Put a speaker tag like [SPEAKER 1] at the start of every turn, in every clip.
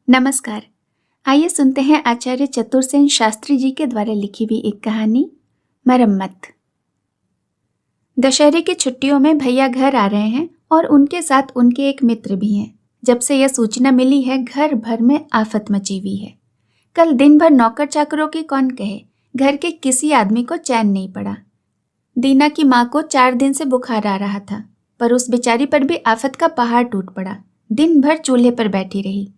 [SPEAKER 1] नमस्कार। आइए सुनते हैं आचार्य चतुरसेन शास्त्री जी के द्वारा लिखी हुई एक कहानी, मरम्मत। दशहरे की छुट्टियों में भैया घर आ रहे हैं और उनके साथ उनके एक मित्र भी हैं। जब से यह सूचना मिली है, घर भर में आफत मची हुई है। कल दिन भर नौकर चाकरों की कौन कहे, घर के किसी आदमी को चैन नहीं पड़ा। दीना की माँ को 4 दिन से बुखार आ रहा था, पर उस बेचारी पर भी आफत का पहाड़ टूट पड़ा। दिन भर चूल्हे पर बैठी रही।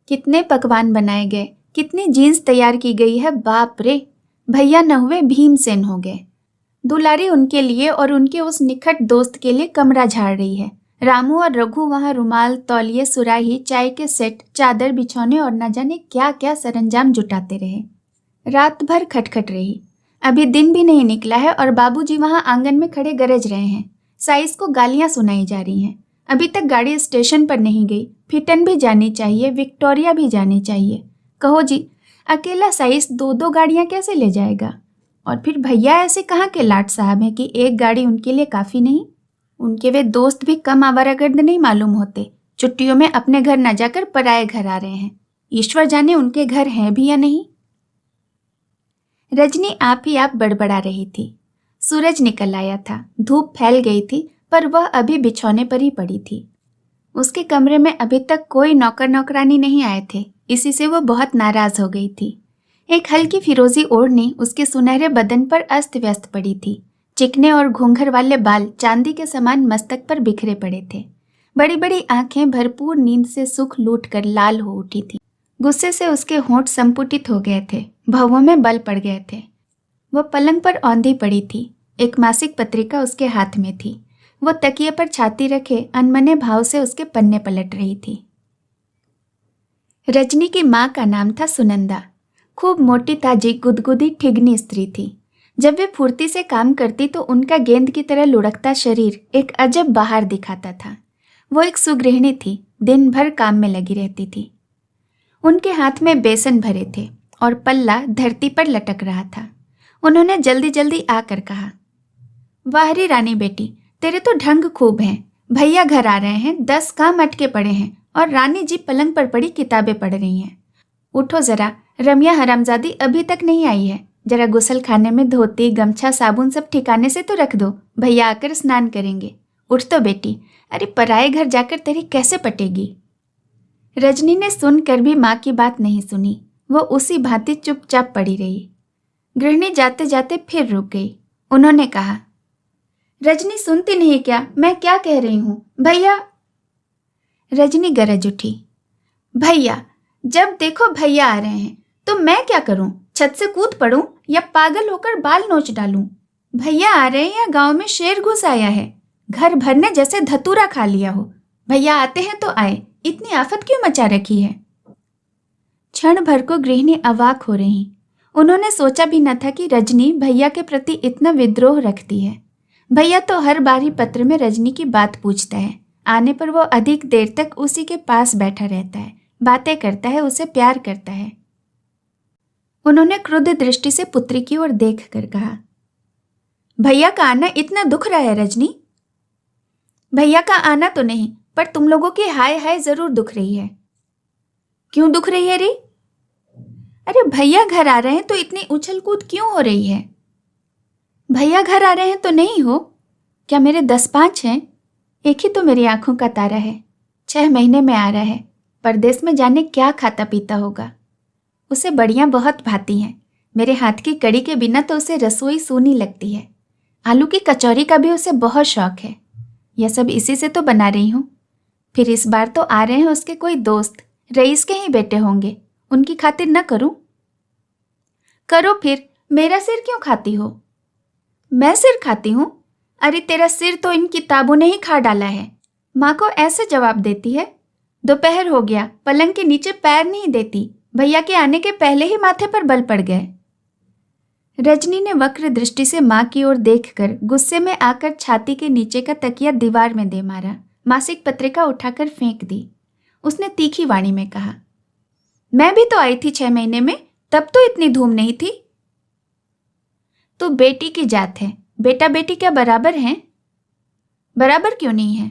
[SPEAKER 1] कितने पकवान बनाए गए, कितनी जीन्स तैयार की गई है, बाप रे। भैया न हुए भीमसेन हो गए। दुलारी उनके लिए और उनके उस निखट दोस्त के लिए कमरा झाड़ रही है। रामू और रघु वहां रुमाल, तौलिए, सुराही, चाय के सेट, चादर बिछौने और न जाने क्या क्या सरंजाम जुटाते रहे। रात भर खटखट रही। अभी दिन भी नहीं निकला है और बाबूजी वहां आंगन में खड़े गरज रहे हैं। साइस को गालियां सुनाई जा रही हैं। अभी तक गाड़ी स्टेशन पर नहीं गई। फिटन भी जानी चाहिए, विक्टोरिया भी जानी चाहिए। कहो जी, अकेला साइस 2-2 गाड़ियां कैसे ले जाएगा? और फिर भैया ऐसे कहाँ के लाट साहब हैं कि एक गाड़ी उनके लिए काफ़ी नहीं? उनके वे दोस्त भी कम आवारागर्द नहीं मालूम होते। छुट्टियों में अपने घर न जाकर पराए घर आ रहे हैं। ईश्वर जाने उनके घर हैं भी या नहीं। रजनी आप ही आप बड़बड़ा रही थी। सूरज निकल आया था, धूप फैल गई थी, पर वह अभी बिछौने पर ही पड़ी थी। उसके कमरे में अभी तक कोई नौकर नौकरानी नहीं आए थे, इसी से वो बहुत नाराज हो गई थी। एक हल्की फिरोजी ओढ़नी उसके सुनहरे बदन पर अस्त व्यस्त पड़ी थी। चिकने और घूंघर वाले बाल चांदी के समान मस्तक पर बिखरे पड़े थे। बड़ी बड़ी आंखें भरपूर नींद से सुख लूट कर लाल हो उठी थी। गुस्से से उसके होंठ संपुटित हो गए थे, भौहों में बल पड़ गए थे। वह पलंग पर औंधी पड़ी थी। एक मासिक पत्रिका उसके हाथ में थी। वो तकिए पर छाती रखे अनमने भाव से उसके पन्ने पलट रही थी। रजनी की माँ का नाम था सुनंदा। खूब मोटी ताजी गुदगुदी ठिगनी स्त्री थी। जब वे फुर्ती से काम करती तो उनका गेंद की तरह लुढ़कता शरीर एक अजब बहार दिखाता था। वो एक सुगृहिणी थी, दिन भर काम में लगी रहती थी। उनके हाथ में बेसन भरे थे और पल्ला धरती पर लटक रहा था। उन्होंने जल्दी जल्दी आकर कहा, वाह रे रानी बेटी, तेरे तो ढंग खूब हैं। भैया घर आ रहे हैं, 10 काम अटके पड़े हैं और रानी जी पलंग पर पड़ी किताबें पढ़ रही हैं। उठो जरा, रमिया हरामजादी अभी तक नहीं आई है। जरा गुसल खाने में धोती, गमछा, साबुन सब ठिकाने से तो रख दो। भैया आकर स्नान करेंगे। उठ तो बेटी, अरे पराए घर जाकर तेरी कैसे पटेगी। रजनी ने सुनकर भी माँ की बात नहीं सुनी। वो उसी भांति चुपचाप पड़ी रही। गृहिणी जाते जाते फिर रुक गई। उन्होंने कहा, रजनी सुनती नहीं क्या? मैं क्या कह रही हूँ? भैया। रजनी गरज उठी, भैया? जब देखो भैया आ रहे हैं तो मैं क्या करूं? छत से कूद पड़ूं या पागल होकर बाल नोच डालूं? भैया आ रहे हैं या गांव में शेर घुस आया है? घर भर ने जैसे धतूरा खा लिया हो। भैया आते हैं तो आए, इतनी आफत क्यों मचा रखी है? क्षण भर को गृहिणी अवाक हो रही। उन्होंने सोचा भी न था कि रजनी भैया के प्रति इतना विद्रोह रखती है। भैया तो हर बार ही पत्र में रजनी की बात पूछता है। आने पर वो अधिक देर तक उसी के पास बैठा रहता है, बातें करता है, उसे प्यार करता है। उन्होंने क्रुद्ध दृष्टि से पुत्री की ओर देख कर कहा, भैया का आना इतना दुख रहा है रजनी? भैया का आना तो नहीं, पर तुम लोगों की हाय हाय जरूर दुख रही है। क्यों दुख रही है रे? अरे भैया घर आ रहे हैं तो इतनी उछल कूद क्यों हो रही है? भैया घर आ रहे हैं तो नहीं हो? क्या मेरे 10-5 हैं? एक ही तो मेरी आंखों का तारा है। 6 महीने में आ रहा है। परदेश में जाने क्या खाता पीता होगा। उसे बढ़िया बहुत भाती हैं। मेरे हाथ की कड़ी के बिना तो उसे रसोई सूनी लगती है। आलू की कचौरी का भी उसे बहुत शौक है। यह सब इसी से तो बना रही हूँ। फिर इस बार तो आ रहे हैं उसके कोई दोस्त, रईस के ही बेटे होंगे। उनकी खातिर न करूं? करो फिर, मेरा सिर क्यों खाती हो? मैं सिर खाती हूँ? अरे तेरा सिर तो इन किताबों ने ही खा डाला है। माँ को ऐसे जवाब देती है। दोपहर हो गया, पलंग के नीचे पैर नहीं देती। भैया के आने के पहले ही माथे पर बल पड़ गए। रजनी ने वक्र दृष्टि से माँ की ओर देखकर गुस्से में आकर छाती के नीचे का तकिया दीवार में दे मारा। मासिक पत्रिका उठाकर फेंक दी। उसने तीखी वाणी में कहा, मैं भी तो आई थी 6 महीने में, तब तो इतनी धूम नहीं थी। तो बेटी की जात है, बेटा बेटी क्या बराबर हैं? बराबर क्यों नहीं है?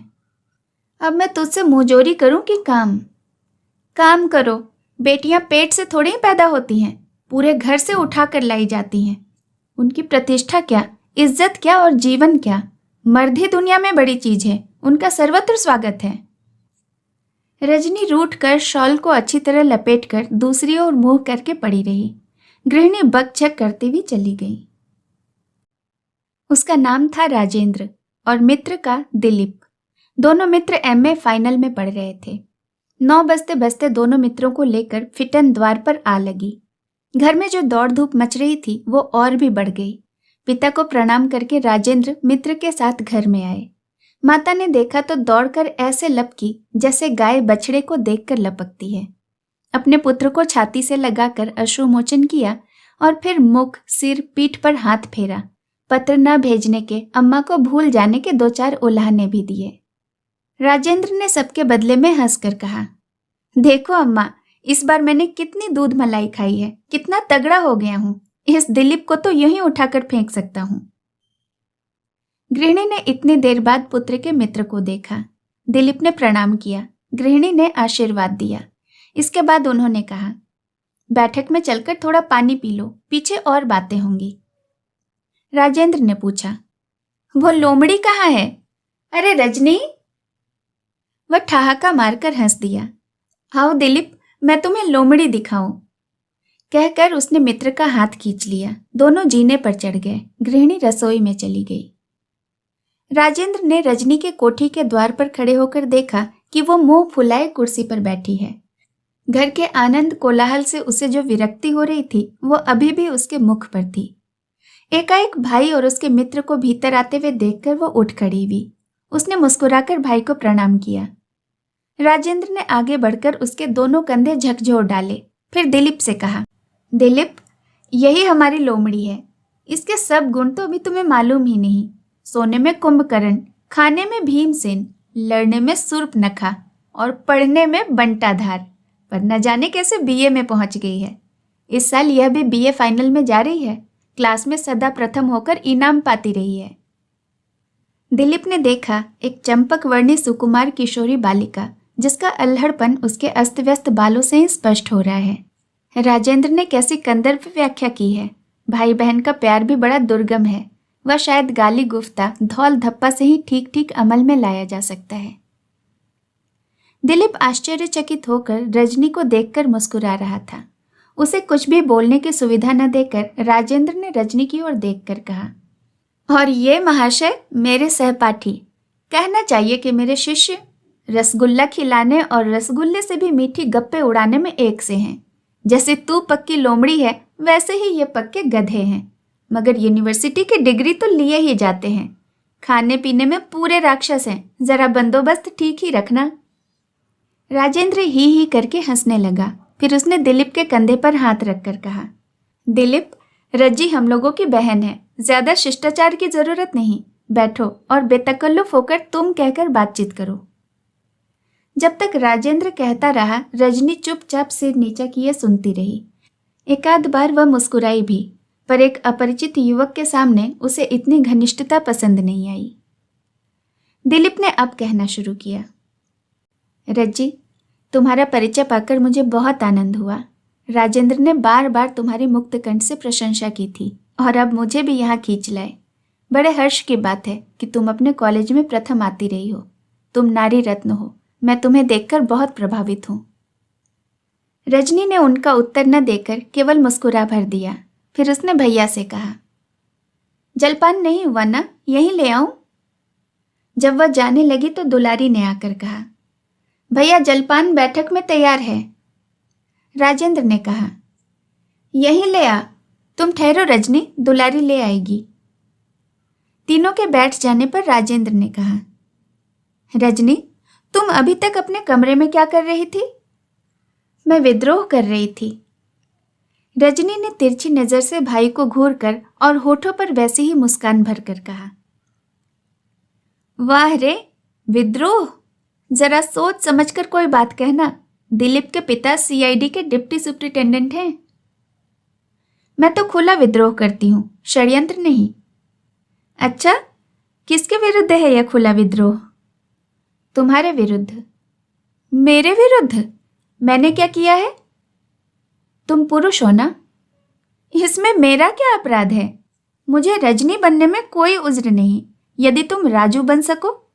[SPEAKER 1] अब मैं तुझसे मुंहजोरी करूं कि काम? काम करो, बेटियां पेट से थोड़ी ही पैदा होती हैं, पूरे घर से उठा कर लाई जाती हैं। उनकी प्रतिष्ठा क्या, इज्जत क्या और जीवन क्या, मर्द ही दुनिया में बड़ी चीज है, उनका सर्वत्र स्वागत है। रजनी रूठ कर शॉल को अच्छी तरह लपेटकर दूसरी ओर मुंह करके पड़ी रही। गृहिणी बकझक करती हुई चली गई। उसका नाम था राजेंद्र और मित्र का दिलीप। दोनों मित्र एमए फाइनल में पढ़ रहे थे। 9 बजते बजते दोनों मित्रों को लेकर फिटन द्वार पर आ लगी। घर में जो दौड़ धूप मच रही थी वो और भी बढ़ गई। पिता को प्रणाम करके राजेंद्र मित्र के साथ घर में आए। माता ने देखा तो दौड़कर ऐसे लपकी जैसे गाय बछड़े को देखकर लपकती है। अपने पुत्र को छाती से लगाकर अश्रुमोचन किया और फिर मुख, सिर, पीठ पर हाथ फेरा। पत्र न भेजने के, अम्मा को भूल जाने के 2-4 उल्हाने भी दिए। राजेंद्र ने सबके बदले में हंसकर कहा, देखो अम्मा, इस बार मैंने कितनी दूध मलाई खाई है, कितना तगड़ा हो गया हूं। इस दिलीप को तो यूं ही उठाकर फेंक सकता हूं। गृहिणी ने इतनी देर बाद पुत्र के मित्र को देखा। दिलीप ने प्रणाम किया, गृहिणी ने आशीर्वाद दिया। इसके बाद उन्होंने कहा, बैठक में चलकर थोड़ा पानी पी लो, पीछे और बातें होंगी। राजेंद्र ने पूछा, वो लोमड़ी कहाँ है? अरे रजनी! वह ठहाका मारकर हंस दिया। आओ दिलीप, मैं तुम्हें लोमड़ी दिखाऊं। कहकर उसने मित्र का हाथ खींच लिया। दोनों जीने पर चढ़ गए। गृहिणी रसोई में चली गई। राजेंद्र ने रजनी के कोठी के द्वार पर खड़े होकर देखा कि वो मुंह फुलाए कुर्सी पर बैठी है। घर के आनंद कोलाहल से उसे जो विरक्ति हो रही थी वो अभी भी उसके मुख पर थी। एकाएक भाई और उसके मित्र को भीतर आते हुए देखकर वो उठ खड़ी हुई। उसने मुस्कुराकर भाई को प्रणाम किया। राजेंद्र ने आगे बढ़कर उसके दोनों कंधे झकझोर डाले। फिर दिलीप से कहा, दिलीप, यही हमारी लोमड़ी है। इसके सब गुण तो अभी तुम्हें मालूम ही नहीं। सोने में कुंभकर्ण, खाने में भीमसेन, लड़ने में सूर्पनखा और पढ़ने में बंटाधार, पर न जाने कैसे बीए में पहुंच गई है। इस साल यह भी बीए फाइनल में जा रही है। क्लास में सदा प्रथम होकर इनाम पाती रही है। दिलीप ने देखा एक चंपक वर्णी सुकुमार किशोरी बालिका, जिसका अल्हड़पन उसके अस्त व्यस्त बालों से ही स्पष्ट हो रहा है। राजेंद्र ने कैसी कंदर्प व्याख्या की है। भाई बहन का प्यार भी बड़ा दुर्गम है। वह शायद गाली गुफ्ता, धौल धप्पा से ही ठीक ठीक अमल में लाया जा सकता है। दिलीप आश्चर्यचकित होकर रजनी को देखकर मुस्कुरा रहा था। उसे कुछ भी बोलने की सुविधा न देकर राजेंद्र ने रजनी की ओर देखकर कहा, और ये महाशय मेरे सहपाठी, कहना चाहिए कि मेरे शिष्य रसगुल्ला खिलाने और रसगुल्ले से भी मीठी गप्पे उड़ाने में एक से हैं। जैसे तू पक्की लोमड़ी है, वैसे ही ये पक्के गधे हैं, मगर यूनिवर्सिटी की डिग्री तो लिए ही जाते हैं। खाने पीने में पूरे राक्षस हैं, जरा बंदोबस्त ठीक ही रखना। राजेंद्र ही करके हंसने लगा। फिर उसने दिलीप के कंधे पर हाथ रखकर कहा, दिलीप, रज्जी हम लोगों की बहन है, ज्यादा शिष्टाचार की जरूरत नहीं। बैठो और बेतकल्लुफ होकर तुम कहकर बातचीत करो। जब तक राजेंद्र कहता रहा, रजनी चुपचाप सिर नीचा किए सुनती रही। एकाध बार वह मुस्कुराई भी, पर एक अपरिचित युवक के सामने उसे इतनी घनिष्ठता पसंद नहीं आई। दिलीप ने अब कहना शुरू किया, रज्जी, तुम्हारा परिचय पाकर मुझे बहुत आनंद हुआ। राजेंद्र ने बार बार तुम्हारी मुक्त कंठ से प्रशंसा की थी और अब मुझे भी यहाँ खींच लाए। बड़े हर्ष की बात है कि तुम अपने कॉलेज में प्रथम आती रही हो। तुम नारी रत्न हो। मैं तुम्हें देखकर बहुत प्रभावित हूँ। रजनी ने उनका उत्तर न देकर केवल मुस्कुरा भर दिया। फिर उसने भैया से कहा, जलपान नहीं हुआ ना, यहीं ले आऊं? जब वह जाने लगी तो दुलारी ने आकर कहा, भैया जलपान बैठक में तैयार है। राजेंद्र ने कहा, यहीं ले आ। तुम ठहरो रजनी, दुलारी ले आएगी। तीनों के बैठ जाने पर राजेंद्र ने कहा, रजनी, तुम अभी तक अपने कमरे में क्या कर रही थी? मैं विद्रोह कर रही थी। रजनी ने तिरछी नजर से भाई को घूरकर और होठों पर वैसे ही मुस्कान भरकर कहा, वाह रे, विद्रोह! जरा सोच समझकर कोई बात कहना। दिलीप के पिता सीआईडी के डिप्टी सुप्रिंटेंडेंट हैं। मैं तो खुला विद्रोह करती हूँ, षड्यंत्र नहीं। अच्छा, किसके विरुद्ध है यह खुला विद्रोह? तुम्हारे विरुद्ध। मेरे विरुद्ध? मैंने क्या किया है? तुम पुरुष हो ना? इसमें मेरा क्या अपराध है? मुझे रजनी बनने में कोई उज्र नहीं, यदि तुम राजू बन सको।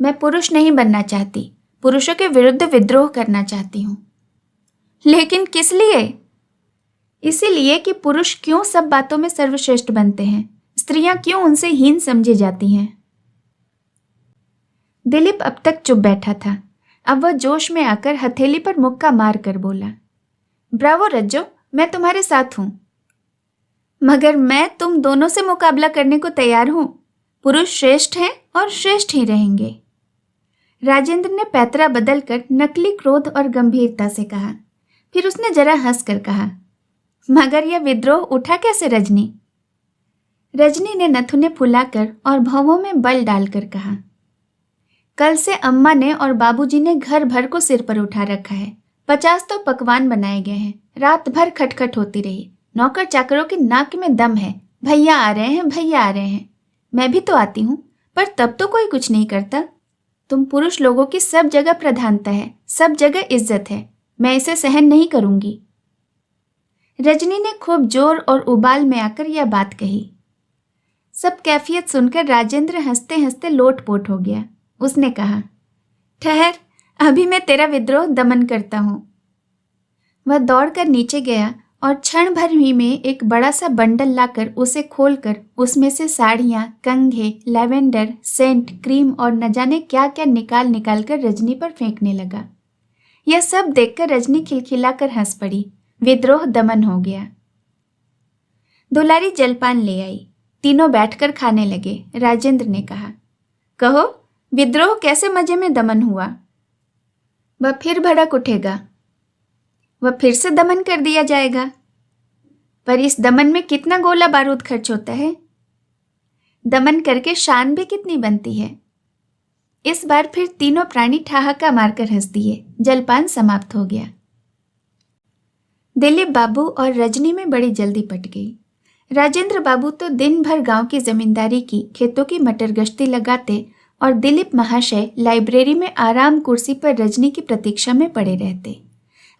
[SPEAKER 1] मैं पुरुष नहीं बनना चाहती, पुरुषों के विरुद्ध विद्रोह करना चाहती हूँ। लेकिन किस लिए? इसीलिए कि पुरुष क्यों सब बातों में सर्वश्रेष्ठ बनते हैं, स्त्रियां क्यों उनसे हीन समझी जाती हैं। दिलीप अब तक चुप बैठा था। अब वह जोश में आकर हथेली पर मुक्का मार कर बोला, ब्रावो रज्जो, मैं तुम्हारे साथ हूं। मगर मैं तुम दोनों से मुकाबला करने को तैयार हूं। पुरुष श्रेष्ठ हैं और श्रेष्ठ ही रहेंगे। राजेंद्र ने पैतरा बदलकर नकली क्रोध और गंभीरता से कहा। फिर उसने जरा हंसकर कहा, मगर यह विद्रोह उठा कैसे रजनी? रजनी ने नथुने फुलाकर और भौंहों में बल डालकर कहा, कल से अम्मा ने और बाबूजी ने घर भर को सिर पर उठा रखा है। 50 तो पकवान बनाए गए हैं। रात भर खटखट होती रही। नौकर चाकरों की नाक में दम है, भैया आ रहे हैं, भैया आ रहे हैं। मैं भी तो आती हूँ, पर तब तो कोई कुछ नहीं करता। तुम पुरुष लोगों की सब जगह प्रधानता है, सब जगह इज्जत है। मैं इसे सहन नहीं करूंगी। रजनी ने खूब जोर और उबाल में आकर यह बात कही। सब कैफियत सुनकर राजेंद्र हंसते हंसते लोटपोट हो गया। उसने कहा, ठहर, अभी मैं तेरा विद्रोह दमन करता हूं। वह दौड़कर नीचे गया और क्षण भर ही में एक बड़ा सा बंडल लाकर उसे खोलकर उसमें से साड़ियां, कंघे, लैवेंडर, सेंट, क्रीम और न जाने क्या क्या निकाल निकाल कर रजनी पर फेंकने लगा। यह सब देखकर रजनी खिलखिलाकर हंस पड़ी। विद्रोह दमन हो गया। दुलारी जलपान ले आई। तीनों बैठकर खाने लगे। राजेंद्र ने कहा, कहो, विद्रोह कैसे मजे में दमन हुआ? वह फिर भड़क उठेगा, वह फिर से दमन कर दिया जाएगा। पर इस दमन में कितना गोला बारूद खर्च होता है। दमन करके शान भी कितनी बनती है। इस बार फिर तीनों प्राणी ठहाका मारकर हंस दिए। जलपान समाप्त हो गया। दिलीप बाबू और रजनी में बड़ी जल्दी पट गई। राजेंद्र बाबू तो दिन भर गांव की जमींदारी की, खेतों की मटर गश्ती लगाते और दिलीप महाशय लाइब्रेरी में आराम कुर्सी पर रजनी की प्रतीक्षा में पड़े रहते।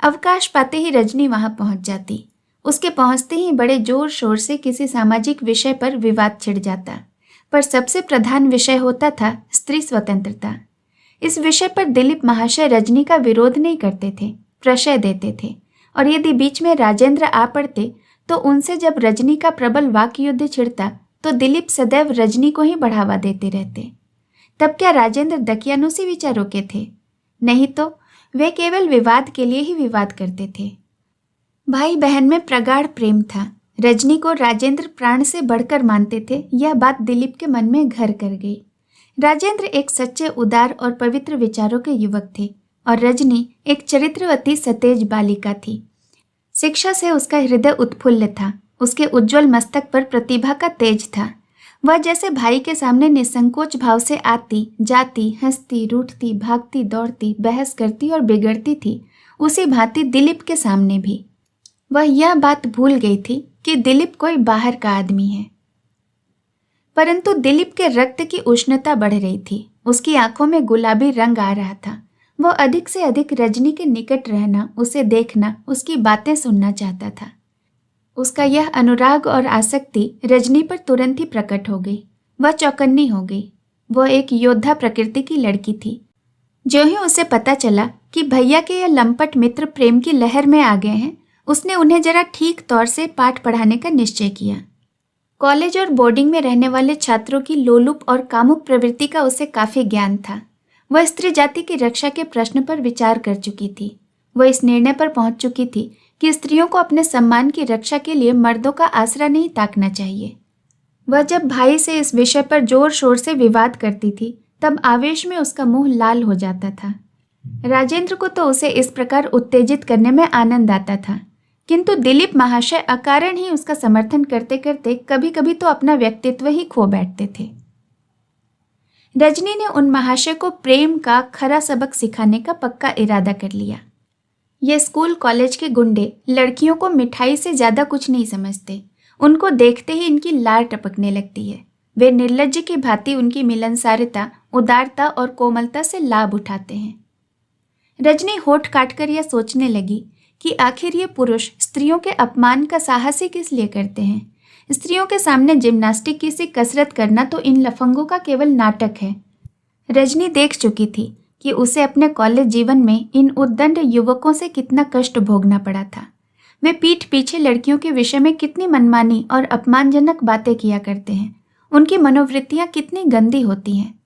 [SPEAKER 1] अवकाश पाते ही रजनी वहां पहुंच जाती। उसके पहुंचते ही बड़े जोर शोर से किसी सामाजिक विषय पर विवाद छिड़ जाता, पर सबसे प्रधान विषय होता था स्त्री स्वतंत्रता। इस विषय पर दिलीप महाशय रजनी का विरोध नहीं करते थे, प्रशय देते थे, और यदि बीच में राजेंद्र आ पड़ते तो उनसे जब रजनी का प्रबल वाक्य युद्ध छिड़ता तो दिलीप सदैव रजनी को ही बढ़ावा देते रहते। तब क्या राजेंद्र दकियानुसी विचारों के थे? नहीं तो वे केवल विवाद के लिए ही विवाद करते थे। भाई बहन में प्रगाढ़ प्रेम था। रजनी को राजेंद्र प्राण से बढ़कर मानते थे। यह बात दिलीप के मन में घर कर गई। राजेंद्र एक सच्चे, उदार और पवित्र विचारों के युवक थे और रजनी एक चरित्रवती सतेज बालिका थी। शिक्षा से उसका हृदय उत्फुल्ल था। उसके उज्जवल मस्तक पर प्रतिभा का तेज था। वह जैसे भाई के सामने निसंकोच भाव से आती, जाती, हंसती, रूठती, भागती, दौड़ती, बहस करती और बिगड़ती थी, उसी भांति दिलीप के सामने भी। वह यह बात भूल गई थी कि दिलीप कोई बाहर का आदमी है। परंतु दिलीप के रक्त की उष्णता बढ़ रही थी। उसकी आंखों में गुलाबी रंग आ रहा था। वो अधिक से अधिक रजनी के निकट रहना, उसे देखना, उसकी बातें सुनना चाहता था। उसका यह अनुराग और आसक्ति रजनी पर तुरंत ही प्रकट हो गई। वह चौकन्नी हो गई। वह एक योद्धा प्रकृति की लड़की थी। जो ही उसे पता चला कि भैया के यह लंपट मित्र प्रेम की लहर में आ गए हैं, उसने उन्हें जरा ठीक तौर से पाठ पढ़ाने का निश्चय किया। कॉलेज और बोर्डिंग में रहने वाले छात्रों की लोलुप और कामुक प्रवृत्ति का उसे काफी ज्ञान था। वह स्त्री जाति की रक्षा के प्रश्न पर विचार कर चुकी थी। वह इस निर्णय पर पहुंच चुकी थी कि स्त्रियों को अपने सम्मान की रक्षा के लिए मर्दों का आसरा नहीं ताकना चाहिए। वह जब भाई से इस विषय पर जोर शोर से विवाद करती थी, तब आवेश में उसका मुंह लाल हो जाता था। राजेंद्र को तो उसे इस प्रकार उत्तेजित करने में आनंद आता था, किंतु दिलीप महाशय अकारण ही उसका समर्थन करते करते कभी कभी तो अपना व्यक्तित्व ही खो बैठते थे। रजनी ने उन महाशय को प्रेम का खरा सबक सिखाने का पक्का इरादा कर लिया। ये स्कूल कॉलेज के गुंडे लड़कियों को मिठाई से ज्यादा कुछ नहीं समझते। उनको देखते ही इनकी लार टपकने लगती है। वे निर्लज्ज की भांति उनकी मिलनसारिता, उदारता और कोमलता से लाभ उठाते हैं। रजनी होठ काटकर यह सोचने लगी कि आखिर ये पुरुष स्त्रियों के अपमान का साहस ही किस लिए करते हैं। स्त्रियों के सामने जिम्नास्टिक की सी कसरत करना तो इन लफंगों का केवल नाटक है। रजनी देख चुकी थी कि उसे अपने कॉलेज जीवन में इन उद्दंड युवकों से कितना कष्ट भोगना पड़ा था। वे पीठ पीछे लड़कियों के विषय में कितनी मनमानी और अपमानजनक बातें किया करते हैं। उनकी मनोवृत्तियां कितनी गंदी होती हैं।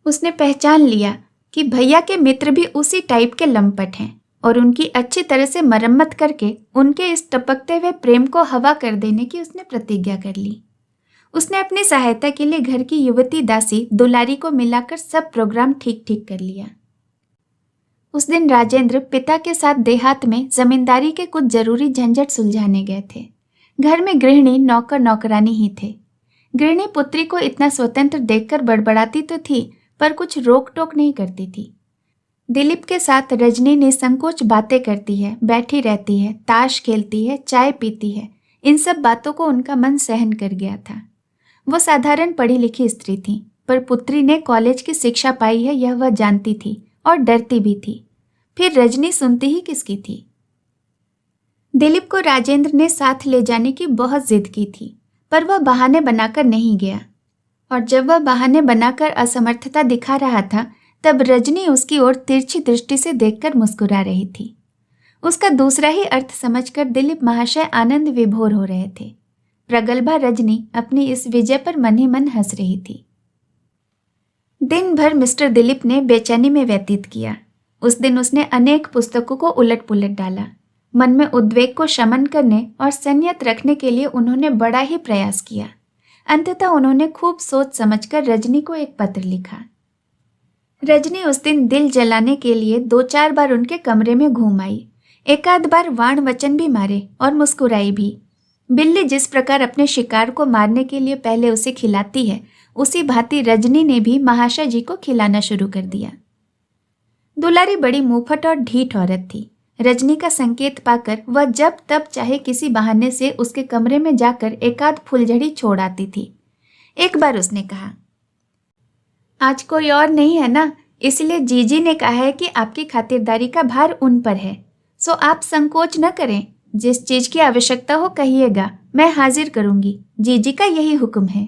[SPEAKER 1] उसने पहचान लिया कि भैया के मित्र भी उसी टाइप के लंपट हैं और उनकी अच्छी तरह से मरम्मत करके उनके इस टपकते हुए प्रेम को हवा कर देने की उसने प्रतिज्ञा कर ली। उसने अपनी सहायता के लिए घर की युवती दासी दुलारी को मिलाकर सब प्रोग्राम ठीक ठीक कर लिया। उस दिन राजेंद्र पिता के साथ देहात में जमींदारी के कुछ जरूरी झंझट सुलझाने गए थे। घर में गृहिणी नौकर नौकरानी ही थे। गृहिणी पुत्री को इतना स्वतंत्र देखकर बड़बड़ाती तो थी, पर कुछ रोक टोक नहीं करती थी। दिलीप के साथ रजनी निसंकोच बातें करती है, बैठी रहती है, ताश खेलती है, चाय पीती है। इन सब बातों को उनका मन सहन कर गया था। वो साधारण पढ़ी लिखी स्त्री थी, पर पुत्री ने कॉलेज की शिक्षा पाई है यह वह जानती थी और डरती भी थी। फिर रजनी सुनती ही किसकी थी। दिलीप को राजेंद्र ने साथ ले जाने की बहुत जिद की थी, पर वह बहाने बनाकर नहीं गया। और जब वह बहाने बनाकर असमर्थता दिखा रहा था, तब रजनी उसकी ओर तिरछी दृष्टि से देखकर मुस्कुरा रही थी। उसका दूसरा ही अर्थ समझकर दिलीप महाशय आनंद विभोर हो रहे थे। प्रगल्भा रजनी अपनी इस विजय पर मन ही मन हंस रही थी। दिन भर मिस्टर दिलीप ने बेचैनी में व्यतीत किया। उस दिन उसने अनेक पुस्तकों को उलट पुलट डाला। मन में उद्वेग को शमन करने और संयत रखने के लिए उन्होंने बड़ा ही प्रयास किया। अंततः उन्होंने खूब सोच समझकर रजनी को एक पत्र लिखा। रजनी उस दिन दिल जलाने के लिए 2-4 बार उनके कमरे में घूम आई। एक आध बार वाण वचन भी मारे और मुस्कुराई भी। बिल्ली जिस प्रकार अपने शिकार को मारने के लिए पहले उसे खिलाती है, उसी भांति रजनी ने भी महाशय जी को खिलाना शुरू कर दिया। दुलारी बड़ी मुंहफट और ढीठ औरत थी। रजनी का संकेत पाकर वह जब तब चाहे किसी बहाने से उसके कमरे में जाकर एकाध फुलझड़ी छोड़ आती थी। एक बार उसने कहा, आज कोई और नहीं है ना, इसलिए जीजी ने कहा है कि आपकी खातिरदारी का भार उन पर है, सो आप संकोच न करें। जिस चीज की आवश्यकता हो कहिएगा, मैं हाजिर करूंगी। जीजी का यही हुक्म है।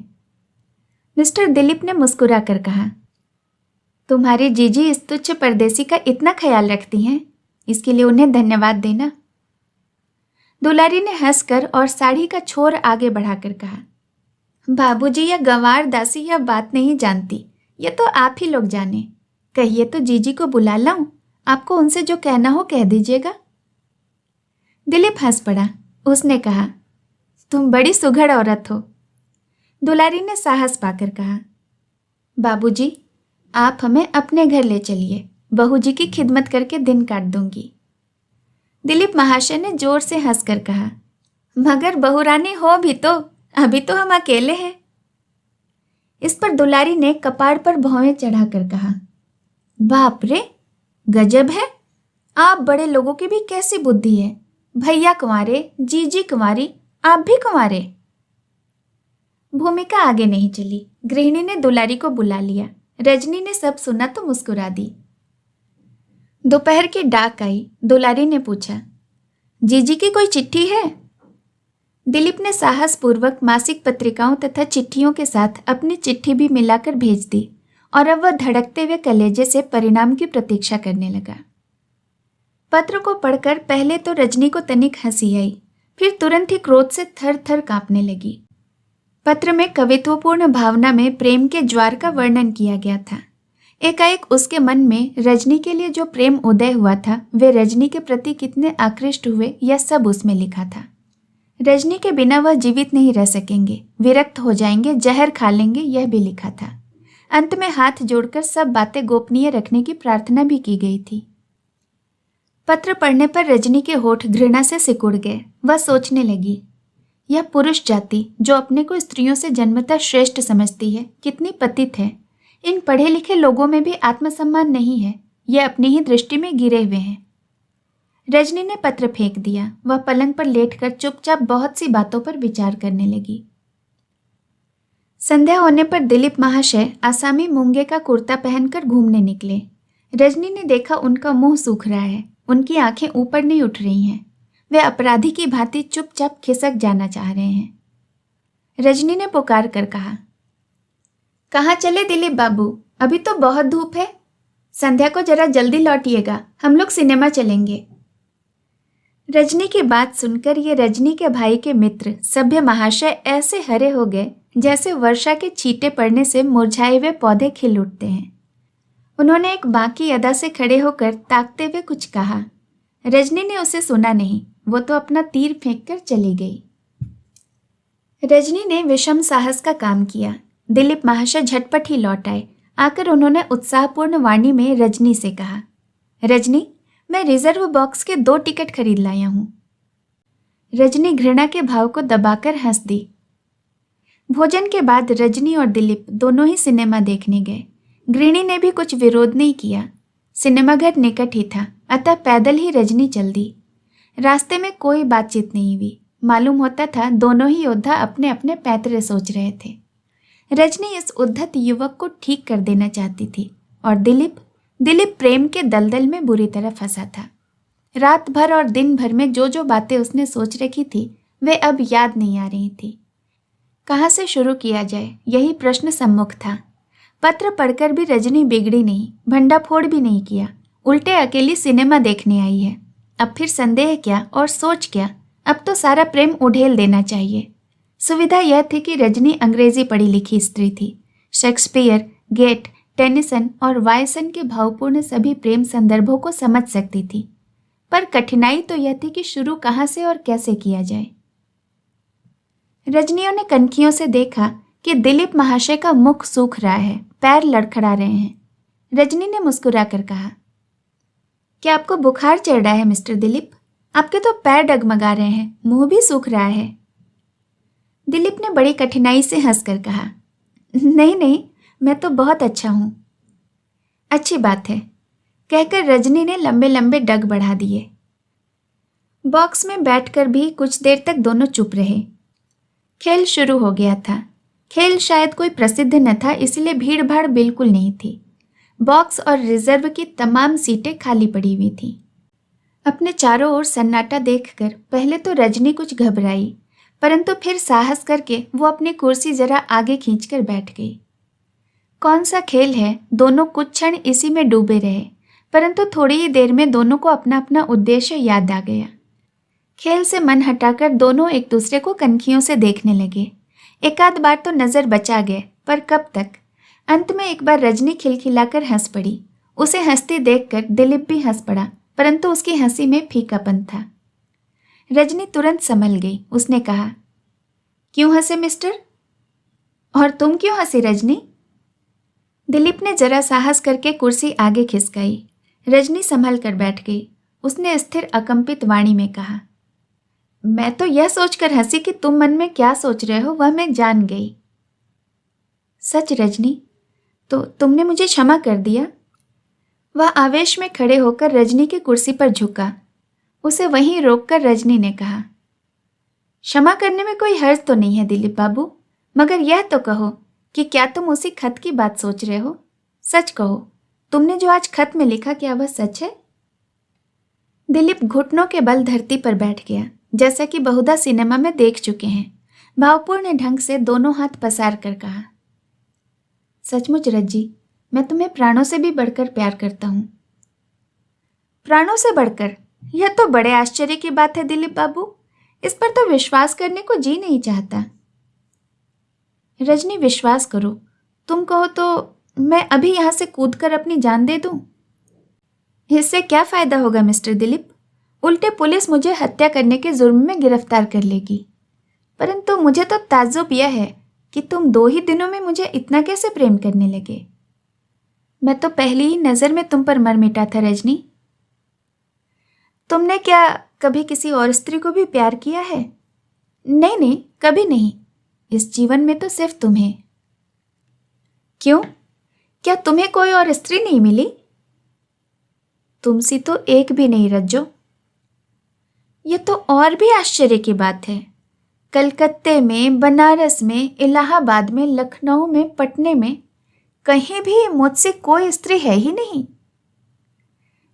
[SPEAKER 1] मिस्टर दिलीप ने मुस्कुरा कर कहा, तुम्हारी जीजी इस तुच्छ परदेसी का इतना ख्याल रखती हैं, इसके लिए उन्हें धन्यवाद देना। दुलारी ने हंसकर और साड़ी का छोर आगे बढ़ाकर कहा, बाबूजी या गंवार दासी यह बात नहीं जानती, ये तो आप ही लोग जाने। कहिए तो जीजी को बुला लाऊं, आपको उनसे जो कहना हो कह दीजिएगा। दिलीप हंस पड़ा। उसने कहा, तुम बड़ी सुघड़ औरत हो। दुलारी ने साहस पाकर कहा, बाबूजी आप हमें अपने घर ले चलिए, बहू जी की खिदमत करके दिन काट दूंगी। दिलीप महाशय ने जोर से हंसकर कहा, मगर बहुरानी हो भी तो, अभी तो हम अकेले हैं। इस पर दुलारी ने कपाड़ पर भौवें चढ़ाकर कहा, बाप रे, गजब है, आप बड़े लोगों की भी कैसी बुद्धि है। भैया कुंवारे, जीजी कुंवारी, आप भी कुंवारे। भूमिका आगे नहीं चली। गृहिणी ने दुलारी को बुला लिया। रजनी ने सब सुना तो मुस्कुरा दी। दोपहर की डाक आई। दुलारी ने पूछा, जीजी की कोई चिट्ठी है? दिलीप ने साहसपूर्वक मासिक पत्रिकाओं तथा चिट्ठियों के साथ अपनी चिट्ठी भी मिलाकर भेज दी और अब वह धड़कते हुए कलेजे से परिणाम की प्रतीक्षा करने लगा। पत्र को पढ़कर पहले तो रजनी को तनिक हंसी आई, फिर तुरंत ही क्रोध से थर थर कांपने लगी। पत्र में कवित्वपूर्ण भावना में प्रेम के ज्वार का वर्णन किया गया था। एकाएक उसके मन में रजनी के लिए जो प्रेम उदय हुआ था, वे रजनी के प्रति कितने आकृष्ट हुए, यह सब उसमें लिखा था। रजनी के बिना वह जीवित नहीं रह सकेंगे, विरक्त हो जाएंगे, जहर खा लेंगे, यह भी लिखा था। अंत में हाथ जोड़कर सब बातें गोपनीय रखने की प्रार्थना भी की गई थी। पत्र पढ़ने पर रजनी के होठ घृणा से सिकुड़ गए। वह सोचने लगी, यह पुरुष जाति जो अपने को स्त्रियों से जन्मतः श्रेष्ठ समझती है, कितनी पतित है। इन पढ़े लिखे लोगों में भी आत्मसम्मान नहीं है, ये अपनी ही दृष्टि में गिरे हुए हैं। रजनी ने पत्र फेंक दिया। वह पलंग पर लेटकर चुपचाप बहुत सी बातों पर विचार करने लगी। संध्या होने पर दिलीप महाशय आसामी मूंगे का कुर्ता पहनकर घूमने निकले। रजनी ने देखा उनका मुंह सूख रहा है। उनकी आंखें ऊपर नहीं उठ रही हैं। वे अपराधी की भांति चुपचाप खिसक जाना चाह रहे हैं। रजनी ने पुकार कर कहा, कहाँ चले दिलीप बाबू? अभी तो बहुत धूप है। संध्या को जरा जल्दी लौटिएगा, हम लोग सिनेमा चलेंगे। रजनी की बात सुनकर ये रजनी के भाई के मित्र सभ्य महाशय ऐसे हरे हो गए जैसे वर्षा के छींटे पड़ने से मुरझाए हुए पौधे खिल उठते हैं। उन्होंने एक बाकी अदा से खड़े होकर ताकते हुए कुछ कहा। रजनी ने उसे सुना नहीं, वो तो अपना तीर फेंककर चली गई। रजनी ने विषम साहस का काम किया। दिलीप महाशय झटपट ही लौट आए। आकर उन्होंने उत्साहपूर्ण वाणी में रजनी से कहा, रजनी, मैं रिजर्व बॉक्स के 2 टिकट खरीद लाया हूं। रजनी घृणा के भाव को दबाकर हंस दी। भोजन के बाद रजनी और दिलीप दोनों ही सिनेमा देखने गए। गृहिणी ने भी कुछ विरोध नहीं किया। सिनेमाघर निकट ही था, अतः पैदल ही रजनी चल दी। रास्ते में कोई बातचीत नहीं हुई। मालूम होता था दोनों ही योद्धा अपने अपने पैतरे सोच रहे थे। रजनी इस उद्धत युवक को ठीक कर देना चाहती थी और दिलीप प्रेम के दलदल में बुरी तरह फंसा था। रात भर और दिन भर में जो जो बातें उसने सोच रखी थी वे अब याद नहीं आ रही थी। कहाँ से शुरू किया जाए, यही प्रश्न सम्मुख था। पत्र पढ़कर भी रजनी बिगड़ी नहीं, भंडाफोड़ भी नहीं किया, उल्टे अकेली सिनेमा देखने आई है। अब फिर संदेह क्या और सोच क्या, अब तो सारा प्रेम उड़ेल देना चाहिए। सुविधा यह थी कि रजनी अंग्रेजी पढ़ी लिखी स्त्री थी। शेक्सपियर, गेट, टेनिसन और वायसन के भावपूर्ण सभी प्रेम संदर्भों को समझ सकती थी। पर कठिनाई तो यह थी कि शुरू कहाँ से और कैसे किया जाए। रजनियों ने कनखियों से देखा कि दिलीप महाशय का मुख सूख रहा है, पैर लड़खड़ा रहे हैं। रजनी ने मुस्कुराकर कहा, क्या आपको बुखार चढ़ रहा है मिस्टर दिलीप? आपके तो पैर डगमगा रहे हैं, मुंह भी सूख रहा है। दिलीप ने बड़ी कठिनाई से हंसकर कहा, नहीं नहीं, मैं तो बहुत अच्छा हूं। अच्छी बात है, कहकर रजनी ने लंबे लंबे डग बढ़ा दिए। बॉक्स में बैठकर भी कुछ देर तक दोनों चुप रहे। खेल शुरू हो गया था। खेल शायद कोई प्रसिद्ध न था, इसलिए भीड़ भाड़ बिल्कुल नहीं थी। बॉक्स और रिजर्व की तमाम सीटें खाली पड़ी हुई थीं। अपने चारों ओर सन्नाटा देखकर पहले तो रजनी कुछ घबराई, परंतु फिर साहस करके वो अपनी कुर्सी जरा आगे खींचकर बैठ गई। कौन सा खेल है, दोनों कुछ क्षण इसी में डूबे रहे, परंतु थोड़ी ही देर में दोनों को अपना अपना उद्देश्य याद आ गया। खेल से मन हटाकर दोनों एक दूसरे को कनखियों से देखने लगे। एक आध बार तो नजर बचा गए, पर कब तक। अंत में एक बार रजनी खिलखिलाकर हंस पड़ी। उसे हंसती देखकर दिलीप भी हंस पड़ा, परंतु उसकी हंसी में फीकापन था। रजनी तुरंत संभल गई। उसने कहा, क्यों हंसे मिस्टर? और तुम क्यों हंसी रजनी? दिलीप ने जरा साहस करके कुर्सी आगे खिसकाई। रजनी संभल कर बैठ गई। उसने स्थिर अकंपित वाणी में कहा, मैं तो यह सोचकर हंसी कि तुम मन में क्या सोच रहे हो वह मैं जान गई। सच रजनी, तो तुमने मुझे क्षमा कर दिया? वह आवेश में खड़े होकर रजनी की कुर्सी पर झुका। उसे वहीं रोककर रजनी ने कहा, क्षमा करने में कोई हर्ज तो नहीं है दिलीप बाबू, मगर यह तो कहो कि क्या तुम उसी खत की बात सोच रहे हो? सच कहो, तुमने जो आज खत में लिखा क्या वह सच है? दिलीप घुटनों के बल धरती पर बैठ गया, जैसा कि बहुधा सिनेमा में देख चुके हैं। भावपूर्ण ढंग से दोनों हाथ पसार कर कहा, सचमुच रज्जी, मैं तुम्हें प्राणों से भी बढ़कर प्यार करता हूं। प्राणों से बढ़कर? यह तो बड़े आश्चर्य की बात है दिलीप बाबू। इस पर तो विश्वास करने को जी नहीं चाहता। रजनी, विश्वास करो, तुम कहो तो मैं अभी यहां से कूदकर अपनी जान दे दूं। इससे क्या फायदा होगा मिस्टर दिलीप? उल्टे पुलिस मुझे हत्या करने के जुर्म में गिरफ्तार कर लेगी। परंतु मुझे तो ताज्जुब यह है कि तुम 2 ही दिनों में मुझे इतना कैसे प्रेम करने लगे। मैं तो पहली ही नजर में तुम पर मर मिटा था रजनी। तुमने क्या कभी किसी और स्त्री को भी प्यार किया है? नहीं नहीं, कभी नहीं। इस जीवन में तो सिर्फ तुम्हें। क्यों, क्या तुम्हें कोई और स्त्री नहीं मिली? तुमसी तो एक भी नहीं रज्जो। यह तो और भी आश्चर्य की बात है। कलकत्ते में, बनारस में, इलाहाबाद में, लखनऊ में, पटने में, कहीं भी मुझसे कोई स्त्री है ही नहीं।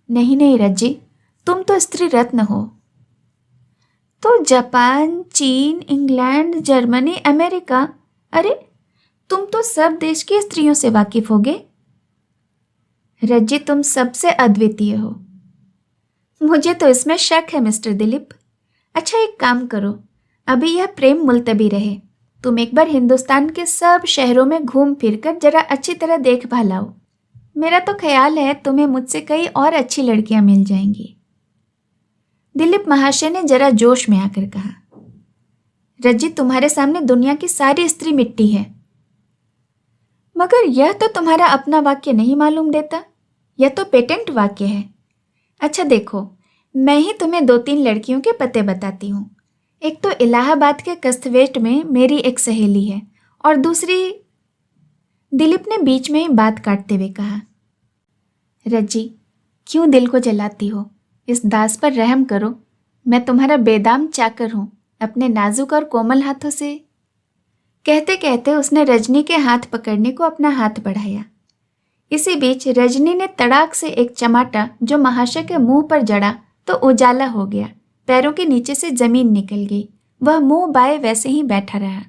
[SPEAKER 1] नहीं नहीं रज्जी, तुम तो स्त्री रत्न हो। तो जापान, चीन, इंग्लैंड, जर्मनी, अमेरिका, अरे तुम तो सब देश की स्त्रियों से वाकिफ होगे। रज्जी, तुम सबसे अद्वितीय हो। मुझे तो इसमें शक है मिस्टर दिलीप। अच्छा, एक काम करो, अभी यह प्रेम मुलतवी रहे। तुम एक बार हिंदुस्तान के सब शहरों में घूम फिर कर जरा अच्छी तरह देखभाल आओ। मेरा तो ख्याल है तुम्हें मुझसे कई और अच्छी लड़कियां मिल जाएंगी। दिलीप महाशय ने जरा जोश में आकर कहा, रज्जी, तुम्हारे सामने दुनिया की सारी स्त्री मिट्टी है। मगर यह तो तुम्हारा अपना वाक्य नहीं मालूम देता, यह तो पेटेंट वाक्य है। अच्छा देखो, मैं ही तुम्हें 2-3 लड़कियों के पते बताती हूँ। एक तो इलाहाबाद के कस्तवेट में मेरी एक सहेली है, और दूसरी। दिलीप ने बीच में ही बात काटते हुए कहा, रज्जी, क्यों दिल को जलाती हो? इस दास पर रहम करो। मैं तुम्हारा बेदाम चाकर हूँ, अपने नाजुक और कोमल हाथों से। कहते कहते उसने रजनी के हाथ पकड़ने को अपना हाथ बढ़ाया। इसी बीच रजनी ने तड़ाक से एक चमाटा जो महाशय के मुंह पर जड़ा तो उजाला हो गया, पैरों के नीचे से जमीन निकल गई। वह मुंह बाए वैसे ही बैठा रहा।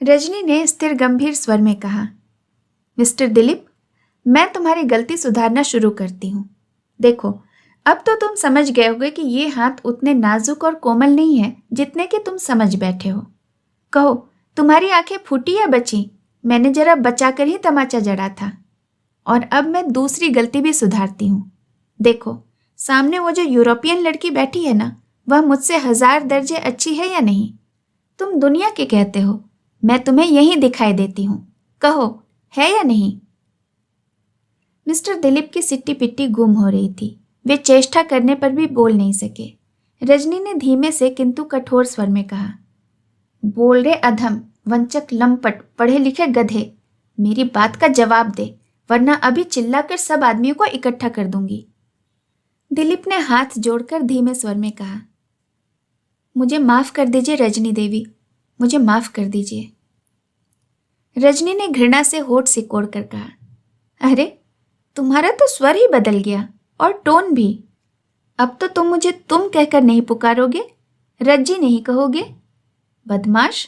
[SPEAKER 1] रजनी ने स्थिर गंभीर स्वर में कहा, मिस्टर दिलीप, मैं तुम्हारी गलती सुधारना शुरू करती हूँ। देखो, अब तो तुम समझ गए होगे कि ये हाथ उतने नाजुक और कोमल नहीं है जितने कि तुम समझ बैठे हो। कहो, तुम्हारी आंखें फूटी या बची? मैंने जरा बचाकर ही तमाचा जड़ा था। और अब मैं दूसरी गलती भी सुधारती हूँ। देखो, सामने वो जो यूरोपियन लड़की बैठी है ना, वह मुझसे 1000 दर्जे अच्छी है या नहीं? तुम दुनिया के कहते हो, मैं तुम्हें यहीं दिखाई देती हूँ। कहो, है या नहीं? मिस्टर दिलीप की सिट्टी पिट्टी गुम हो रही थी। वे चेष्टा करने पर भी बोल नहीं सके। रजनी ने धीमे से किंतु कठोर स्वर में कहा, बोल रे अधम, वंचक, लंपट, पढ़े लिखे गधे, मेरी बात का जवाब दे, वरना अभी चिल्लाकर सब आदमियों को इकट्ठा कर दूंगी। दिलीप ने हाथ जोड़कर धीमे स्वर में कहा, मुझे माफ कर दीजिए रजनी देवी, मुझे माफ कर दीजिए। रजनी ने घृणा से होठ सिकोड़ कर कहा, अरे तुम्हारा तो स्वर ही बदल गया, और टोन भी। अब तो तुम मुझे तुम कहकर नहीं पुकारोगे, रज्जी नहीं कहोगे। बदमाश,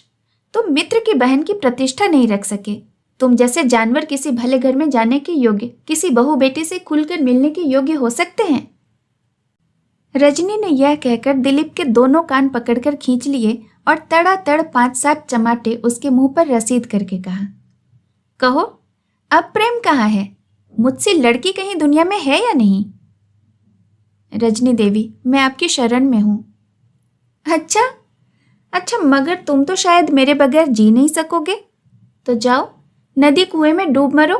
[SPEAKER 1] तुम मित्र की बहन की प्रतिष्ठा नहीं रख सके। तुम जैसे जानवर किसी भले घर में जाने के योग्य, किसी बहू बेटी से खुलकर मिलने के योग्य हो सकते हैं? रजनी ने यह कहकर दिलीप के दोनों कान पकड़कर खींच लिए और तड़ातड़ 5-7 चमाटे उसके मुंह पर रसीद करके कहा, कहो, अब प्रेम कहाँ है? मुझसे लड़की कहीं दुनिया में है या नहीं? रजनी देवी, मैं आपकी शरण में हूं। अच्छा, मगर तुम तो शायद मेरे बगैर जी नहीं सकोगे। तो जाओ, नदी कुएं में डूब मरो।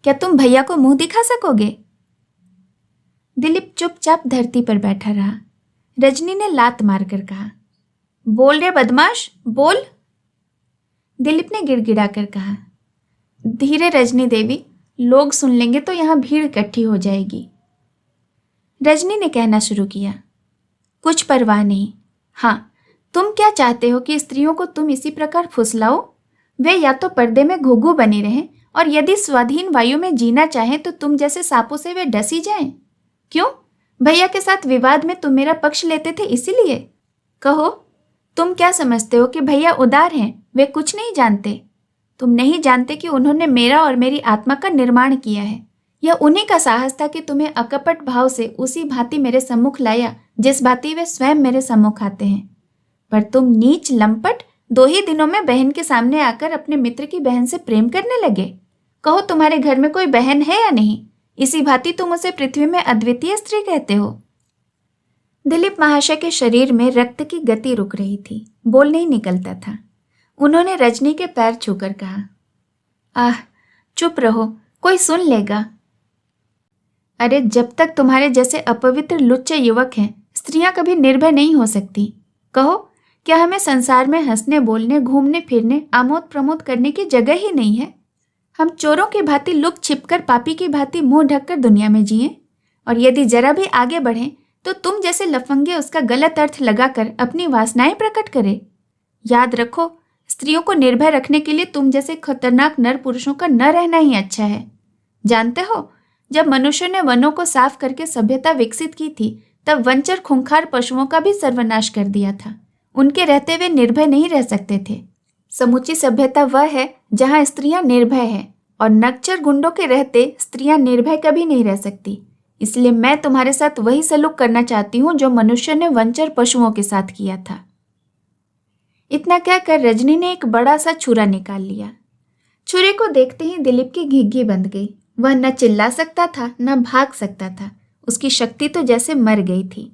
[SPEAKER 1] क्या तुम भैया को मुंह दिखा सकोगे? दिलीप चुपचाप धरती पर बैठा रहा। रजनी ने लात मारकर कहा, बोल रे बदमाश, बोल। दिलीप ने गिड़गिड़ा कर कहा, धीरे रजनी देवी, लोग सुन लेंगे तो यहां भीड़ इकट्ठी हो जाएगी। रजनी ने कहना शुरू किया, कुछ परवाह नहीं। हाँ, तुम क्या चाहते हो कि स्त्रियों को तुम इसी प्रकार फुसलाओ? वे या तो पर्दे में घुघु बनी रहें, और यदि स्वाधीन वायु में जीना चाहें तो तुम जैसे सांपों से वे डसी जाएं। क्यों? भैया के साथ विवाद में तुम मेरा पक्ष लेते थे इसीलिए? कहो, तुम क्या समझते हो कि भैया उदार हैं? वे कुछ नहीं जानते। तुम नहीं जानते कि उन्होंने मेरा और मेरी आत्मा का निर्माण किया है। यह उन्हीं का साहस था कि तुम्हें अकपट भाव से उसी भांति मेरे सम्मुख लाया जिस भांति वे स्वयं मेरे सम्मुख आते हैं। पर तुम नीच लंपट 2 ही दिनों में बहन के सामने आकर अपने मित्र की बहन से प्रेम करने लगे। कहो, तुम्हारे घर में कोई बहन है या नहीं? इसी भांति तुम उसे पृथ्वी में अद्वितीय स्त्री कहते हो। दिलीप महाशय के शरीर में रक्त की गति रुक रही थी, बोल नहीं निकलता था। उन्होंने रजनी के पैर छूकर कहा, आह, चुप रहो, कोई सुन लेगा। अरे, जब तक तुम्हारे जैसे अपवित्र लुच्चे युवक हैं, स्त्रियां कभी निर्भय नहीं हो सकती। कहो, क्या हमें संसार में हंसने बोलने, घूमने फिरने, आमोद प्रमोद करने की जगह ही नहीं है? हम चोरों की भांति लुक छिपकर, पापी की भांति मुंह ढककर दुनिया में जिए, और यदि जरा भी आगे बढ़ें तो तुम जैसे लफंगे उसका गलत अर्थ लगाकर अपनी वासनाएं प्रकट करें। याद रखो, स्त्रियों को निर्भय रखने के लिए तुम जैसे खतरनाक नर पुरुषों का न रहना ही अच्छा है। जानते हो, जब मनुष्य ने वनों को साफ करके सभ्यता विकसित की थी, तब वंचर खूंखार पशुओं का भी सर्वनाश कर दिया था। उनके रहते वे निर्भय नहीं रह सकते थे। समूची सभ्यता वह है जहां स्त्रियां निर्भय है, और नक्चर गुंडों के रहते स्त्रियां निर्भय कभी नहीं रह सकती। इसलिए मैं तुम्हारे साथ वही सलूक करना चाहती हूँ जो मनुष्य ने वंचर पशुओं के साथ किया था। इतना कहकर रजनी ने एक बड़ा सा छुरा निकाल लिया। छुरे को देखते ही दिलीप की घिघी बंध गई। वह न चिल्ला सकता था न भाग सकता था। उसकी शक्ति तो जैसे मर गई थी।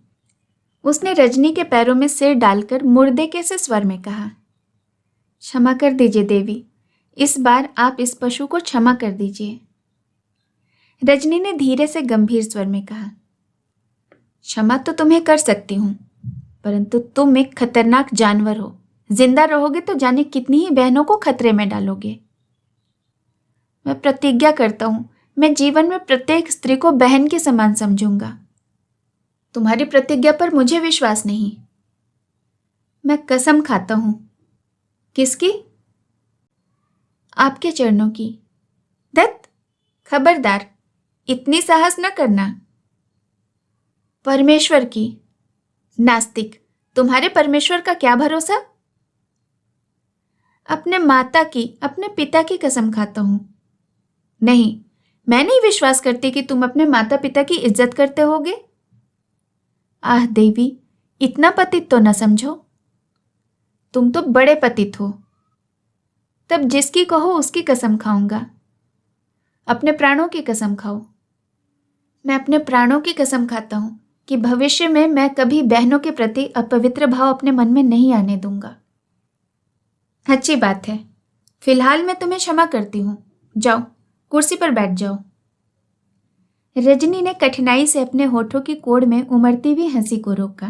[SPEAKER 1] उसने रजनी के पैरों में सिर डालकर मुर्दे के से स्वर में कहा, क्षमा कर दीजिए देवी, इस बार आप इस पशु को क्षमा कर दीजिए। रजनी ने धीरे से गंभीर स्वर में कहा, क्षमा तो तुम्हें कर सकती हूं, परंतु तुम एक खतरनाक जानवर हो। जिंदा रहोगे तो जाने कितनी ही बहनों को खतरे में डालोगे। मैं प्रतिज्ञा करता हूं, मैं जीवन में प्रत्येक स्त्री को बहन के समान समझूंगा। तुम्हारी प्रतिज्ञा पर मुझे विश्वास नहीं। मैं कसम खाता हूं। किसकी? आपके चरणों की। दत्त, खबरदार, इतनी साहस न करना। परमेश्वर की। नास्तिक, तुम्हारे परमेश्वर का क्या भरोसा? अपने माता की, अपने पिता की कसम खाता हूं। नहीं, मैं नहीं विश्वास करती कि तुम अपने माता पिता की इज्जत करते होगे। आह देवी, इतना पतित तो न समझो। तुम तो बड़े पतित हो। तब जिसकी कहो उसकी कसम खाऊंगा। अपने प्राणों की कसम खाओ। मैं अपने प्राणों की कसम खाता हूं कि भविष्य में मैं कभी बहनों के प्रति अपवित्र भाव अपने मन में नहीं आने दूंगा। अच्छी बात है, फिलहाल मैं तुम्हें क्षमा करती हूं। जाओ, कुर्सी पर बैठ जाओ। रजनी ने कठिनाई से अपने होठों की कोड़ में उमड़ती हुई हंसी को रोका।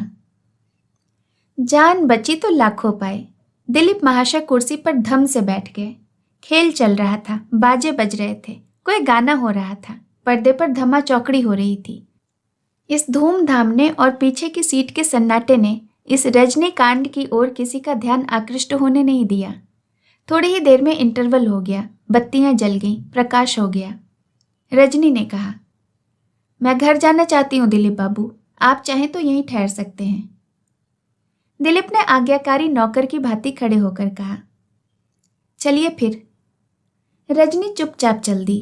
[SPEAKER 1] जान बची तो लाखों पाए। दिलीप महाशय कुर्सी पर धम से बैठ गए। खेल चल रहा था, बाजे बज रहे थे, कोई गाना हो रहा था, पर्दे पर धमा चौकड़ी हो रही थी। इस धूमधाम ने और पीछे की सीट के सन्नाटे ने इस रजनी कांड की ओर किसी का ध्यान आकृष्ट होने नहीं दिया। थोड़ी ही देर में इंटरवल हो गया, बत्तियां जल गईं, प्रकाश हो गया। रजनी ने कहा, मैं घर जाना चाहती हूँ दिलीप बाबू, आप चाहें तो यहीं ठहर सकते हैं। दिलीप ने आज्ञाकारी नौकर की भांति खड़े होकर कहा, चलिए फिर। रजनी चुपचाप चल दी।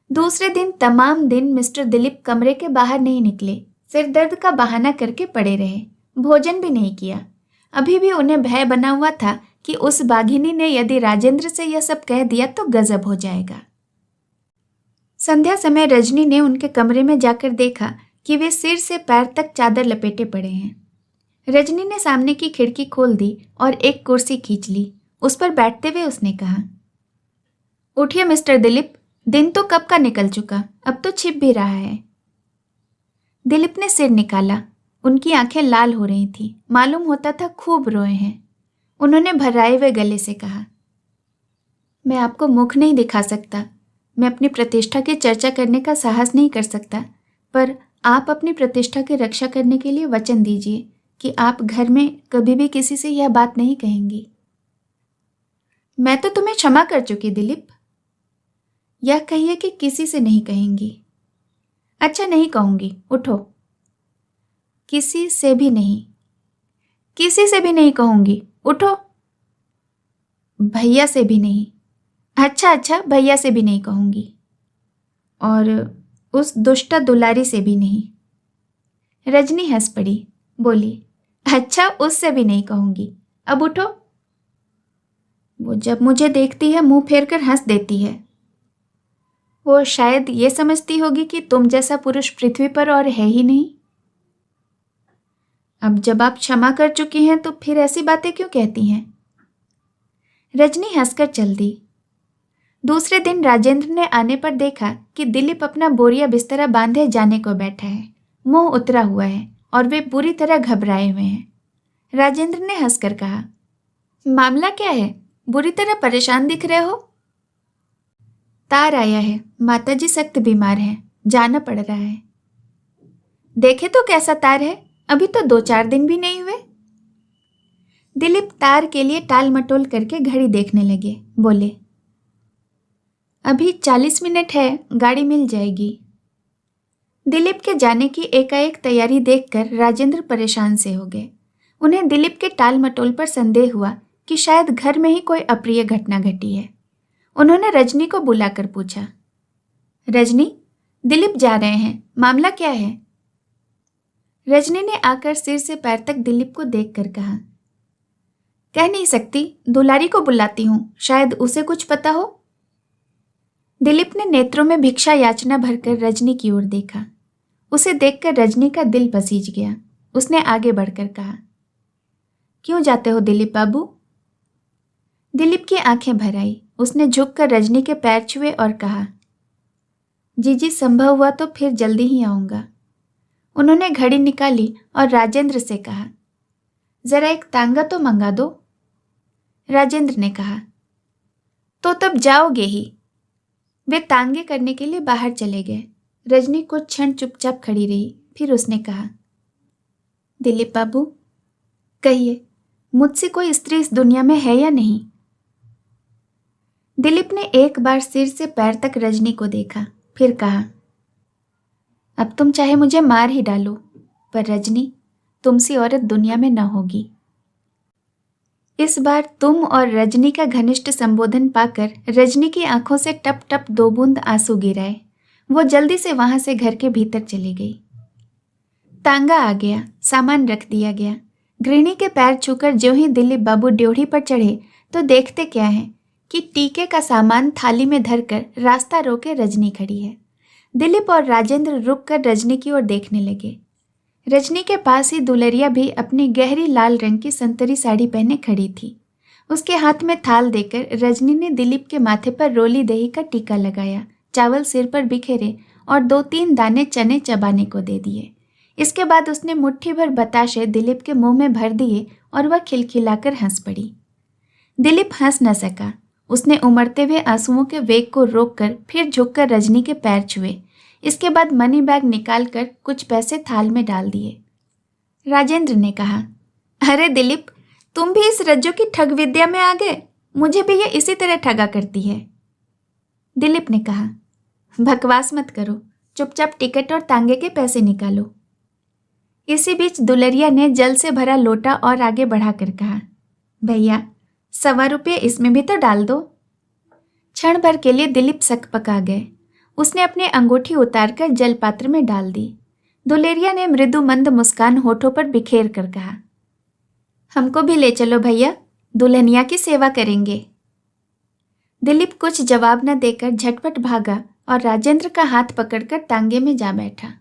[SPEAKER 1] दूसरे दिन तमाम दिन मिस्टर दिलीप कमरे के बाहर नहीं निकले। सिर दर्द का बहाना करके पड़े रहे, भोजन भी नहीं किया। अभी भी उन्हें भय बना हुआ था कि उस बाघिनी ने यदि राजेंद्र से यह सब कह दिया तो गजब हो जाएगा। संध्या समय रजनी ने उनके कमरे में जाकर देखा कि वे सिर से पैर तक चादर लपेटे पड़े हैं। रजनी ने सामने की खिड़की खोल दी और एक कुर्सी खींच ली। उस पर बैठते हुए उसने कहा, उठिए मिस्टर दिलीप, दिन तो कब का निकल चुका, अब तो छिप भी रहा है। दिलीप ने सिर निकाला। उनकी आंखें लाल हो रही थीं, मालूम होता था खूब रोए हैं। उन्होंने भर्राए हुए गले से कहा, मैं आपको मुख नहीं दिखा सकता, मैं अपनी प्रतिष्ठा की चर्चा करने का साहस नहीं कर सकता, पर आप अपनी प्रतिष्ठा की रक्षा करने के लिए वचन दीजिए कि आप घर में कभी भी किसी से यह बात नहीं कहेंगी। मैं तो तुम्हें क्षमा कर चुकी दिलीप। यह कहिए कि किसी से नहीं कहेंगी। अच्छा, नहीं कहूंगी, उठो। किसी से भी नहीं, किसी से भी नहीं कहूंगी, उठो। भैया से भी नहीं। अच्छा, भैया से भी नहीं कहूंगी, और उस दुष्टा दुलारी से भी नहीं। रजनी हंस पड़ी, बोली, अच्छा, उससे भी नहीं कहूंगी, अब उठो। वो जब मुझे देखती है मुंह फेर कर हंस देती है। वो शायद ये समझती होगी कि तुम जैसा पुरुष पृथ्वी पर और है ही नहीं। अब जब आप क्षमा कर चुकी हैं तो फिर ऐसी बातें क्यों कहती हैं? रजनी हंसकर चल दी। दूसरे दिन राजेंद्र ने आने पर देखा कि दिलीप अपना बोरिया बिस्तरा बांधे जाने को बैठा है, मुंह उतरा हुआ है और वे बुरी तरह घबराए हुए हैं। राजेंद्र ने हंसकर कहा, मामला क्या है, बुरी तरह परेशान दिख रहे हो? तार आया है, माताजी सख्त बीमार हैं, जाना पड़ रहा है। देखे तो कैसा तार है, अभी तो 2-4 दिन भी नहीं हुए। दिलीप तार के लिए टाल मटोल करके घड़ी देखने लगे, बोले, अभी 40 मिनट है, गाड़ी मिल जाएगी। दिलीप के जाने की एकाएक तैयारी देखकर राजेंद्र परेशान से हो गए। उन्हें दिलीप के टाल मटोल पर संदेह हुआ कि शायद घर में ही कोई अप्रिय घटना घटी है। उन्होंने रजनी को बुलाकर पूछा, रजनी, दिलीप जा रहे हैं, मामला क्या है? रजनी ने आकर सिर से पैर तक दिलीप को देखकर कहा, कह नहीं सकती, दुलारी को बुलाती हूं, शायद उसे कुछ पता हो। दिलीप ने नेत्रों में भिक्षा याचना भरकर रजनी की ओर देखा। उसे देखकर रजनी का दिल पसीज गया। उसने आगे बढ़कर कहा, क्यों जाते हो दिलीप बाबू? दिलीप की आंखें भर आई। उसने झुककर रजनी के पैर छुए और कहा, जीजी, संभव हुआ तो फिर जल्दी ही आऊंगा। उन्होंने घड़ी निकाली और राजेंद्र से कहा, जरा एक तांगा तो मंगा दो। राजेंद्र ने कहा, तो तब जाओगे ही। वे तांगे करने के लिए बाहर चले गए। रजनी कुछ क्षण चुपचाप खड़ी रही। फिर उसने कहा, दिलीप बाबू, कहिए, मुझसे कोई स्त्री इस दुनिया में है या नहीं? दिलीप ने एक बार सिर से पैर तक रजनी को देखा, फिर कहा, अब तुम चाहे मुझे मार ही डालो, पर रजनी, तुमसी औरत दुनिया में न होगी। इस बार तुम और रजनी का घनिष्ठ संबोधन पाकर रजनी की आंखों से टप टप 2 बूंद आंसू गिराए। वो जल्दी से वहां से घर के भीतर चली गई। तांगा आ गया, सामान रख दिया गया। गृहिणी के पैर छूकर ज्यों ही दिलीप बाबू ड्योढ़ी पर चढ़े तो देखते क्या है कि टीके का सामान थाली में धरकर रास्ता रोके रजनी खड़ी है। दिलीप और राजेंद्र रुककर रजनी की ओर देखने लगे। रजनी के पास ही दुलरिया भी अपनी गहरी लाल रंग की संतरी साड़ी पहने खड़ी थी। उसके हाथ में थाल देकर रजनी ने दिलीप के माथे पर रोली दही का टीका लगाया, चावल सिर पर बिखेरे और 2-3 दाने चने चबाने को दे दिए। इसके बाद उसने मुट्ठी भर बताशे दिलीप के मुंह में भर दिए और वह खिलखिलाकर हंस पड़ी। दिलीप हंस न सका। उसने उमड़ते हुए आंसुओं के वेग को रोककर फिर झुककर रजनी के पैर छुए। इसके बाद मनी बैग निकालकर कुछ पैसे थाल में डाल दिए। राजेंद्र ने कहा, अरे दिलीप, तुम भी इस रज्जू की ठग विद्या में आ गए। मुझे भी ये इसी तरह ठगा करती है। दिलीप ने कहा, बकवास मत करो, चुपचाप टिकट और तांगे के पैसे निकालो। इसी बीच दुलरिया ने जल से भरा लोटा और आगे बढ़ाकर कहा, भैया, 1.25 रुपये इसमें भी तो डाल दो। क्षण भर के लिए दिलीप सकपका गए। उसने अपनी अंगूठी उतारकर जल पात्र में डाल दी। दुलेरिया ने मृदु मंद मुस्कान होठों पर बिखेर कर कहा, हमको भी ले चलो भैया, दुल्हनिया की सेवा करेंगे। दिलीप कुछ जवाब न देकर झटपट भागा और राजेंद्र का हाथ पकड़कर तांगे में जा बैठा।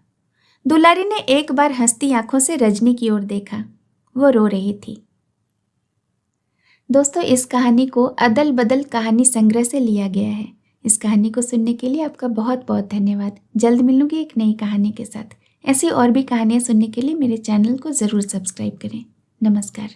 [SPEAKER 1] दुलारी ने एक बार हंसती आंखों से रजनी की ओर देखा। वो रो रही थी। दोस्तों, इस कहानी को अदल बदल कहानी संग्रह से लिया गया है। इस कहानी को सुनने के लिए आपका बहुत बहुत धन्यवाद। जल्द मिलूंगी एक नई कहानी के साथ। ऐसी और भी कहानियाँ सुनने के लिए मेरे चैनल को ज़रूर सब्सक्राइब करें। नमस्कार।